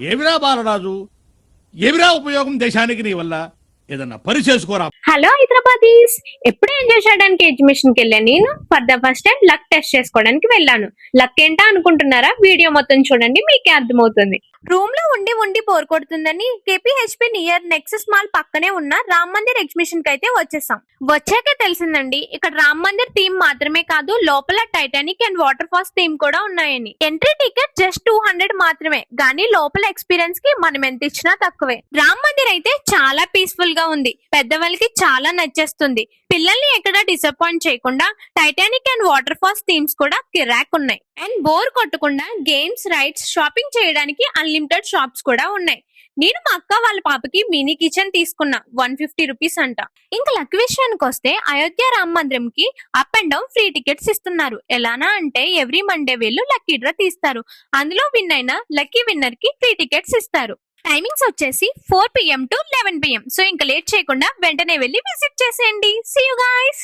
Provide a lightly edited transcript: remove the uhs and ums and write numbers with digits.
ఏమిరా బాలరాజు, ఏమిరా ఉపయోగం దేశానికి నీ వల్ల? ఏదన్నా పని చేసుకోరా. హలో హైదరాబాదీస్, ఎప్పుడు ఎంజాయ్ చేయడానికి ఎగ్జిబిషన్ కి వెళ్ళాను. నేను for the first time luck test చేసుకోవడానికి వెళ్ళాను. లక్ ఏంటా అనుకుంటున్నారా? వీడియో మొత్తం చూడండి, మీకే అర్థమవుతుంది. రూమ్ లో ఉండి ఉండి బోర్ కొడుతుందని కేపీహెచ్పి నియర్ నెక్సస్ మాల్ పక్కనే ఉన్న రామ్ మందిర్ ఎగ్జిబిషన్ కి అయితే వచ్చేసాం. వచ్చాకే తెలిసిందండి, ఇక్కడ రామ్ మందిర్ థీమ్ మాత్రమే కాదు, లోపల Titanic and waterfalls theme కూడా ఉన్నాయని. ఎంట్రీ టికెట్ జస్ట్ 200 మాత్రమే, కానీ లోపల ఎక్స్పీరియన్స్ కి మనం ఎంత ఇచ్చినా తక్కువే. రామ్ మందిర్ అయితే చాలా పీస్ఫుల్ గా ఉంది, పెద్దవాళ్ళకి చాలా నచ్చేస్తుంది. పిల్లల్ని ఎక్కడ డిసప్పాయింట్ చేయకుండా Titanic and waterfalls themes కూడా కిరాక్ ఉన్నాయి. అండ్ బోర్ కొట్టకుండా గేమ్స్, రైడ్స్, షాపింగ్ చేయడానికి అన్లిమిటెడ్ షాప్స్ కూడా ఉన్నాయి. నేను మా అక్క వాళ్ళ పాపకి మినీ కిచెన్ తీసుకున్నా, 150 రూపీస్ అంట. ఇంకా లక్ విషయానికి వస్తే అయోధ్య రామ్ మందిరం కి up and down free tickets ఇస్తున్నారు. ఎలానా అంటే ఎవ్రీ మండే వీళ్ళు లక్కీ డ్రా తీస్తారు, అందులో విన్ అయిన లక్కీ విన్నర్ కి ఫ్రీ టికెట్స్ ఇస్తారు. టైమింగ్స్ వచ్చేసి 4 PM to 11 PM. సో ఇంకా లేట్ చేయకుండా వెంటనే వెళ్ళి విజిట్ చేసేయండి. See you guys.